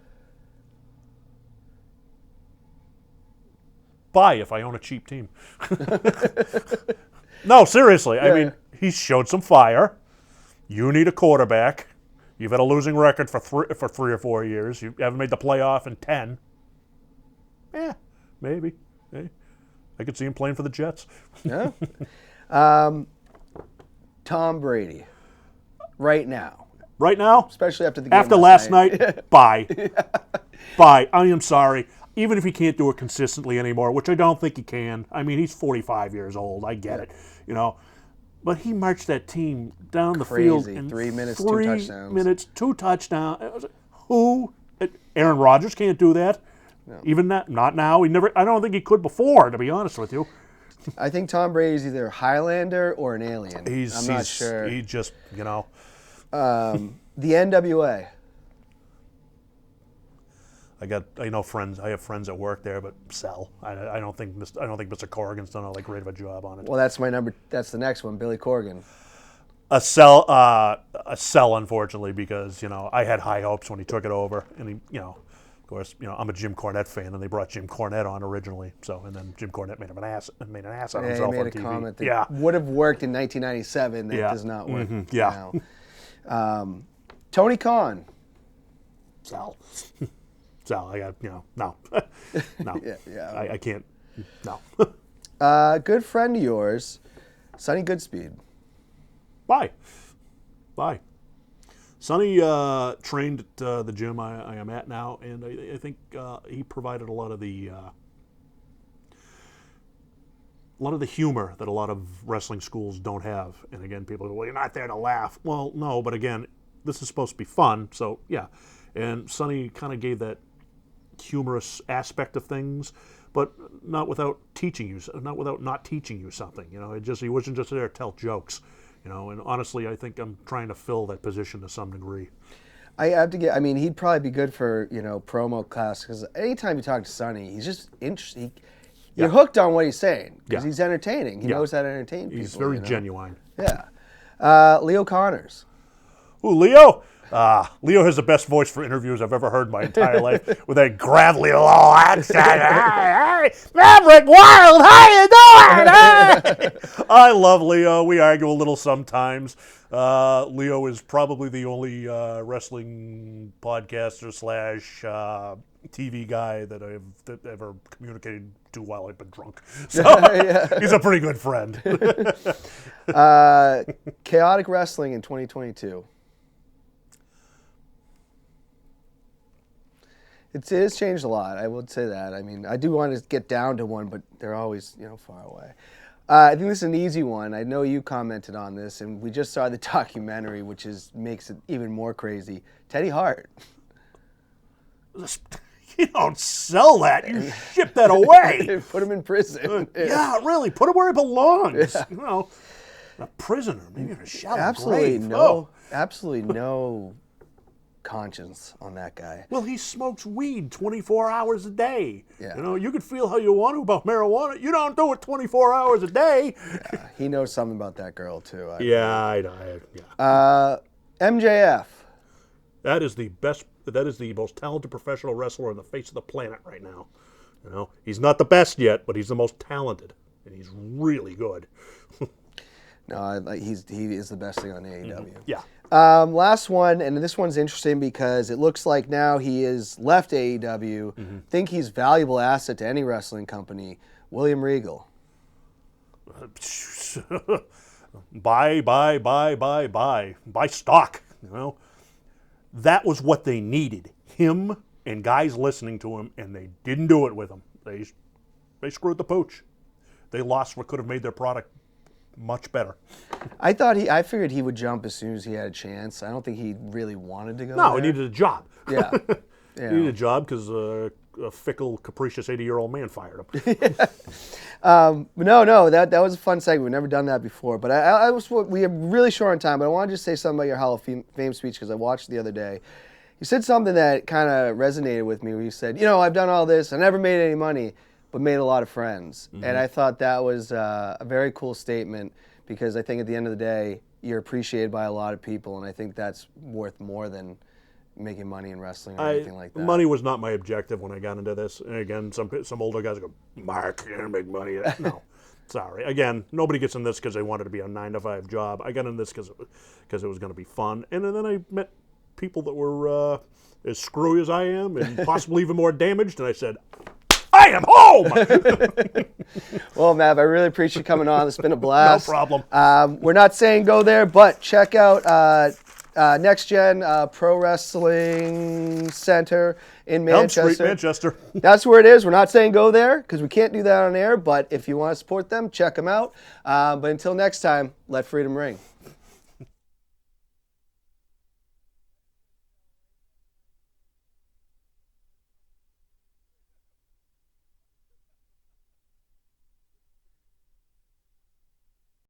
Buy if I own a cheap team. No, seriously. I mean, he's showed some fire. You need a quarterback. You've had a losing record for 3 or 4 years. You haven't made the playoff in 10. Yeah, maybe. Hey, I could see him playing for the Jets. Yeah. Tom Brady. Right now. Right now? Especially after the game After last night, buy. Buy. I am sorry. Even if he can't do it consistently anymore, which I don't think he can. I mean, he's 45 years old. I get it. But he marched that team down the field in 3 minutes, 2 touchdowns. 3 minutes, 2 touchdowns. Who? Aaron Rodgers can't do that. No. Even that, not now. I don't think he could before, to be honest with you. I think Tom Brady's either Highlander or an alien. I'm not sure. He just, The NWA. I know friends. I have friends that work there, but sell. I don't think Mr. Corrigan's done a great of a job on it. Well, that's that's the next one, Billy Corgan. A sell, unfortunately, because I had high hopes when he took it over, and he, of course, I'm a Jim Cornette fan, and they brought Jim Cornette on originally. So, and then Jim Cornette made an ass out of himself on TV. He made a comment that would have worked in 1997 that does not work now. Tony Khan. Sell. Sell. I got no. No. I can't. No. Good friend of yours, Sonny Goodspeed. Bye. Sonny trained at the gym I am at now, and I think he provided a lot of the humor that a lot of wrestling schools don't have. And again, people go, well, you're not there to laugh. Well, no, but again, this is supposed to be fun, so yeah. And Sonny kind of gave that humorous aspect of things, but not without teaching you, not teaching you something. He wasn't just there to tell jokes. And honestly, I think I'm trying to fill that position to some degree. I have to get. I mean, he'd probably be good for promo class because anytime you talk to Sonny, he's just interesting. You're hooked on what he's saying because he's entertaining. He knows how to entertain people. He's very genuine. Yeah. Leo Connors. Ooh, Leo. Leo has the best voice for interviews I've ever heard in my entire life, with that gravelly little accent. Hey, Maverick Wild, how you doing? Hey! I love Leo. We argue a little sometimes. Leo is probably the only wrestling podcaster slash TV guy that I've ever communicated to while I've been drunk. So he's a pretty good friend. Chaotic wrestling in 2022. It has changed a lot. I would say that. I mean, I do want to get down to one, but they're always, far away. I think this is an easy one. I know you commented on this, and we just saw the documentary, which makes it even more crazy. Teddy Hart. You don't sell that. You ship that away. Put him in prison. Yeah, really. Put him where he belongs. Yeah. A prisoner, maybe in a shallow grave. Absolutely no conscience on that guy. Well, he smokes weed 24 hours a day. Yeah. You could feel how you want to about marijuana. You don't do it 24 hours a day. Yeah, he knows something about that girl, too. I know. MJF. That is the best. That is the most talented professional wrestler on the face of the planet right now. He's not the best yet, but he's the most talented, and he's really good. No, he is the best thing on AEW. Mm-hmm. Yeah. Last one, and this one's interesting because it looks like now he has left AEW. Mm-hmm. Think he's a valuable asset to any wrestling company. William Regal. Buy stock. That was what they needed. Him and guys listening to him, and they didn't do it with him. They screwed the pooch. They lost what could have made their product much better. I figured he would jump as soon as he had a chance. I don't think he really wanted to go No, there. he needed a job. Yeah. He needed a job because a fickle, capricious 80-year-old man fired him. No, that was a fun segment. We've never done that before. But we are really short on time, but I want to just say something about your Hall of Fame speech because I watched it the other day. You said something that kind of resonated with me where you said, I've done all this, I never made any money, but made a lot of friends. Mm-hmm. And I thought that was a very cool statement because I think at the end of the day, you're appreciated by a lot of people, and I think that's worth more than making money in wrestling or anything like that. Money was not my objective when I got into this. And again, some older guys go, Mark, you're going to make money. No, sorry. Again, nobody gets in this because they wanted to be a 9-to-5 job. I got in this because it was going to be fun. And then I met people that were as screwy as I am and possibly even more damaged, and I said, I am home! Well, Mav, I really appreciate you coming on. It's been a blast. No problem. We're not saying go there, but check out Next Gen Pro Wrestling Center in Manchester. Elm Street, Manchester. That's where it is. We're not saying go there because we can't do that on air, but if you want to support them, check them out. But until next time, let freedom ring.